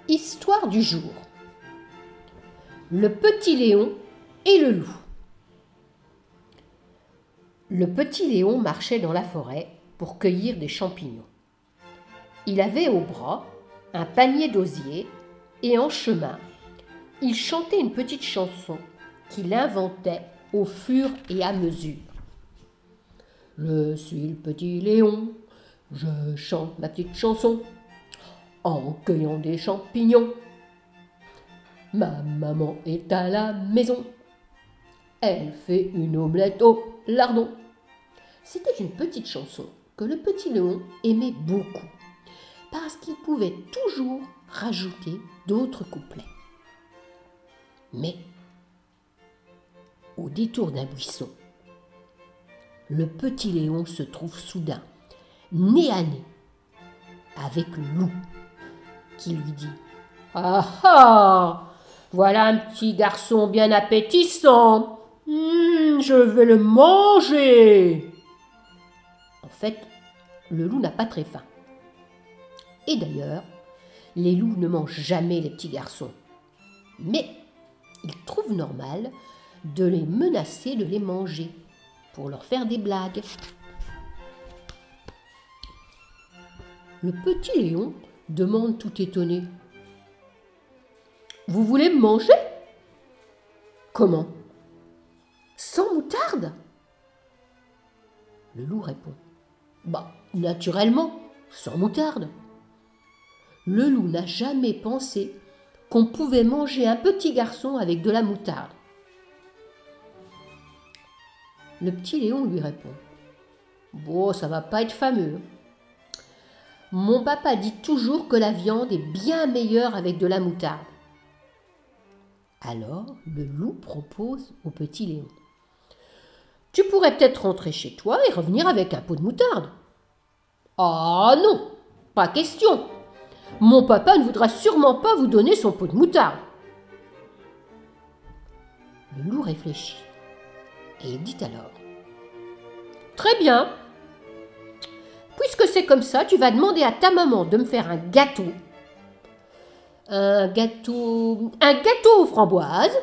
Histoire du jour. Le petit Léon et le loup. Le petit Léon marchait dans la forêt pour cueillir des champignons. Il avait au bras un panier d'osier et en chemin, il chantait une petite chanson qu'il inventait au fur et à mesure. Je suis le petit Léon, je chante ma petite chanson en cueillant des champignons. Ma maman est à la maison, elle fait une omelette au lardon. C'était une petite chanson que le petit Léon aimait beaucoup, parce qu'il pouvait toujours rajouter d'autres couplets. Mais, au détour d'un buisson, le petit Léon se trouve soudain, nez à nez, avec le loup, qui lui dit « Ah ah, voilà un petit garçon bien appétissant, je vais le manger !» En fait, le loup n'a pas très faim. Et d'ailleurs, les loups ne mangent jamais les petits garçons. Mais ils trouvent normal de les menacer de les manger pour leur faire des blagues. Le petit Léon demande tout étonné. « Vous voulez me manger ? Comment ? Sans moutarde ?» Le loup répond. « Bah, naturellement, sans moutarde. » Le loup n'a jamais pensé qu'on pouvait manger un petit garçon avec de la moutarde. Le petit Léon lui répond. « Bon, ça va pas être fameux. Mon papa dit toujours que la viande est bien meilleure avec de la moutarde. » Alors, le loup propose au petit Léon. « Tu pourrais peut-être rentrer chez toi et revenir avec un pot de moutarde. »« Ah non, pas question. Mon papa ne voudra sûrement pas vous donner son pot de moutarde. » Le loup réfléchit et il dit alors. « Très bien. Puisque c'est comme ça, tu vas demander à ta maman de me faire un gâteau. Un gâteau aux framboises.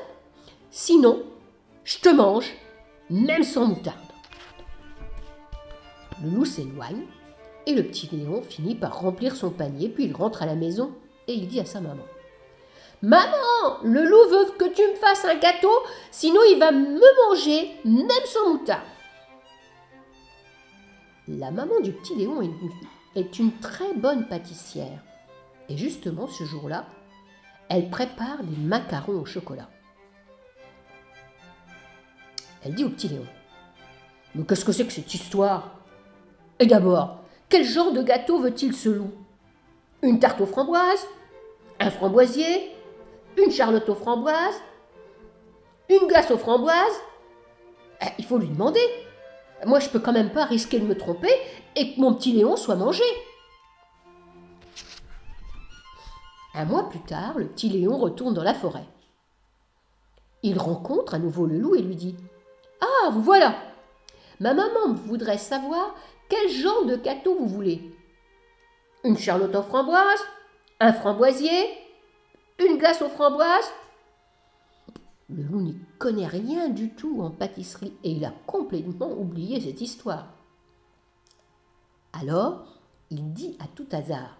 Sinon, je te mange, même sans moutarde. » Le loup s'éloigne et le petit Léon finit par remplir son panier, puis il rentre à la maison et il dit à sa maman. « Maman, le loup veut que tu me fasses un gâteau, sinon il va me manger, même sans moutarde. » La maman du petit Léon est une très bonne pâtissière. Et justement, ce jour-là, elle prépare des macarons au chocolat. Elle dit au petit Léon. « Mais qu'est-ce que c'est que cette histoire ? Et d'abord, quel genre de gâteau veut-il ce loup ? Une tarte aux framboises ? Un framboisier ? Une charlotte aux framboises ? Une glace aux framboises ? Il faut lui demander. Moi, je peux quand même pas risquer de me tromper et que mon petit Léon soit mangé. » Un mois plus tard, le petit Léon retourne dans la forêt. Il rencontre à nouveau le loup et lui dit « Ah, vous voilà. Ma maman voudrait savoir quel genre de gâteau vous voulez. Une charlotte aux framboises ? Un framboisier ? Une glace aux framboises ?» Le loup n'y connaît rien du tout en pâtisserie et il a complètement oublié cette histoire. Alors, il dit à tout hasard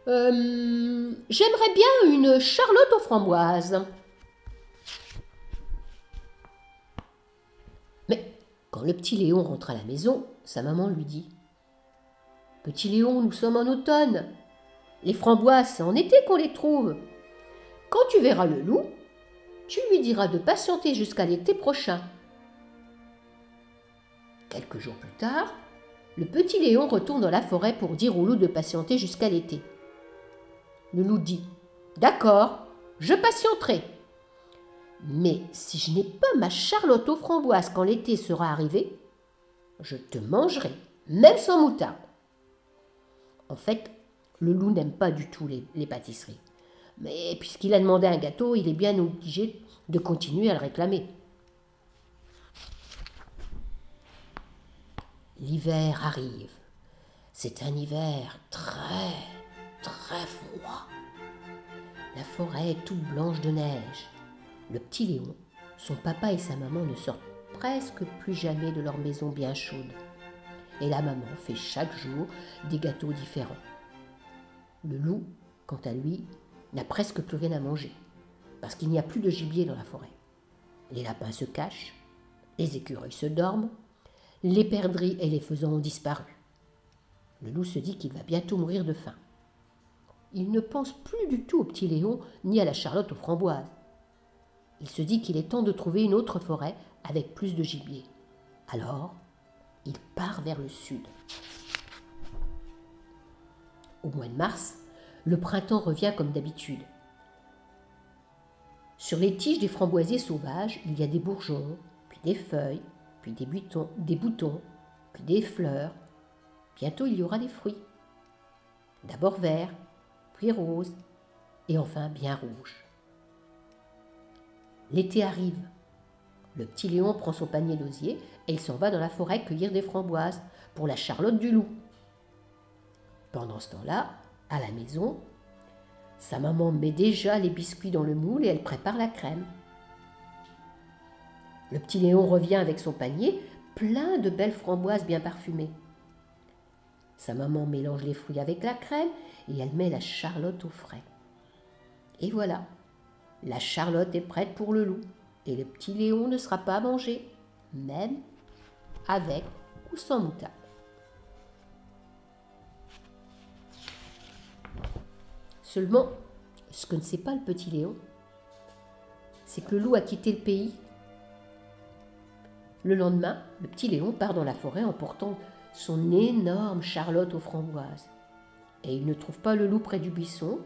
« J'aimerais bien une charlotte aux framboises. » Mais quand le petit Léon rentre à la maison, sa maman lui dit « Petit Léon, nous sommes en automne. Les framboises, c'est en été qu'on les trouve. Quand tu verras le loup, tu lui diras de patienter jusqu'à l'été prochain. » Quelques jours plus tard, le petit Léon retourne dans la forêt pour dire au loup de patienter jusqu'à l'été. Le loup dit « D'accord, je patienterai. Mais si je n'ai pas ma charlotte aux framboises quand l'été sera arrivé, je te mangerai, même sans moutarde. » En fait, le loup n'aime pas du tout les pâtisseries. Mais puisqu'il a demandé un gâteau, il est bien obligé de continuer à le réclamer. L'hiver arrive. C'est un hiver très, très froid. La forêt est toute blanche de neige. Le petit Léon, son papa et sa maman ne sortent presque plus jamais de leur maison bien chaude. Et la maman fait chaque jour des gâteaux différents. Le loup, quant à lui, n'a presque plus rien à manger, parce qu'il n'y a plus de gibier dans la forêt. Les lapins se cachent, les écureuils se dorment, les perdrix et les faisans ont disparu. Le loup se dit qu'il va bientôt mourir de faim. Il ne pense plus du tout au petit Léon ni à la charlotte aux framboises. Il se dit qu'il est temps de trouver une autre forêt avec plus de gibier. Alors, il part vers le sud. Au mois de mars, le printemps revient comme d'habitude. Sur les tiges des framboisiers sauvages, il y a des bourgeons, puis des feuilles, puis des boutons, puis des fleurs. Bientôt, il y aura des fruits. D'abord verts, puis roses, et enfin bien rouges. L'été arrive. Le petit Léon prend son panier d'osier et il s'en va dans la forêt cueillir des framboises pour la charlotte du loup. Pendant ce temps-là, à la maison, sa maman met déjà les biscuits dans le moule et elle prépare la crème. Le petit Léon revient avec son panier plein de belles framboises bien parfumées. Sa maman mélange les fruits avec la crème et elle met la charlotte au frais. Et voilà, la charlotte est prête pour le loup et le petit Léon ne sera pas à manger, même avec ou sans moutarde. Seulement, ce que ne sait pas le petit Léon, c'est que le loup a quitté le pays. Le lendemain, le petit Léon part dans la forêt en portant son énorme charlotte aux framboises. Et il ne trouve pas le loup près du buisson,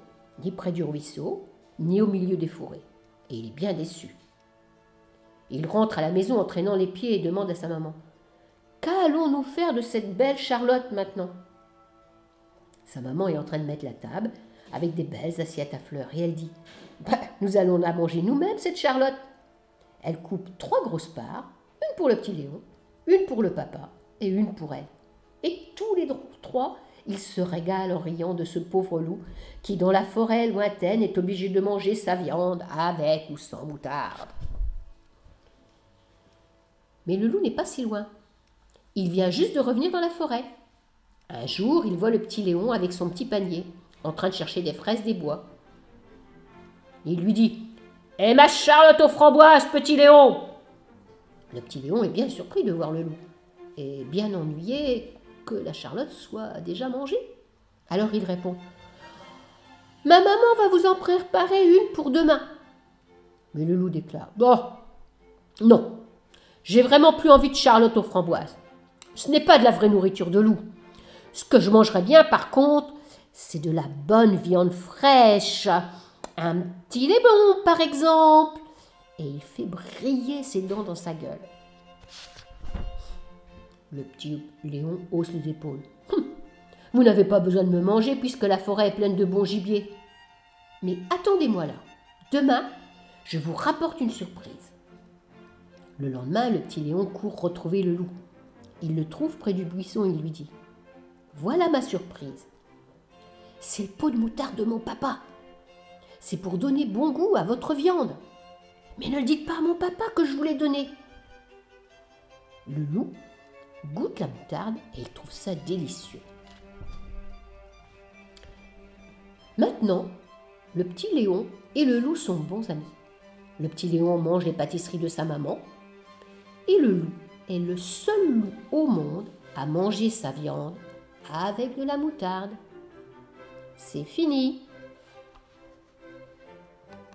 ni près du ruisseau, ni au milieu des fourrés. Et il est bien déçu. Il rentre à la maison en traînant les pieds et demande à sa maman : « Qu'allons-nous faire de cette belle charlotte maintenant ?» Sa maman est en train de mettre la table avec des belles assiettes à fleurs et elle dit : « Nous allons la manger nous-mêmes, cette charlotte. » Elle coupe 3 grosses parts, une pour le petit Léon, une pour le papa et une pour elle. Et tous les 3, ils se régalent en riant de ce pauvre loup qui, dans la forêt lointaine, est obligé de manger sa viande avec ou sans moutarde. Mais le loup n'est pas si loin. Il vient juste de revenir dans la forêt. Un jour, il voit le petit Léon avec son petit panier, en train de chercher des fraises des bois. Il lui dit : « Eh, ma charlotte aux framboises, petit Léon !» Le petit Léon est bien surpris de voir le loup, et bien ennuyé que la charlotte soit déjà mangée. Alors il répond : « Ma maman va vous en préparer une pour demain. » Mais le loup déclare : « Bon, non, j'ai vraiment plus envie de charlotte aux framboises. Ce n'est pas de la vraie nourriture de loup. Ce que je mangerais bien, par contre, c'est de la bonne viande fraîche. Un petit lait bon, par exemple. » Et il fait briller ses dents dans sa gueule. Le petit Léon hausse les épaules. « Vous n'avez pas besoin de me manger puisque la forêt est pleine de bon gibier. Mais attendez-moi là. Demain, je vous rapporte une surprise. » Le lendemain, le petit Léon court retrouver le loup. Il le trouve près du buisson et il lui dit : « Voilà ma surprise. C'est le pot de moutarde de mon papa. C'est pour donner bon goût à votre viande. Mais ne le dites pas à mon papa que je vous l'ai donné. » Le loup goûte la moutarde et il trouve ça délicieux. Maintenant, le petit Léon et le loup sont bons amis. Le petit Léon mange les pâtisseries de sa maman et le loup est le seul loup au monde à manger sa viande avec de la moutarde. C'est fini.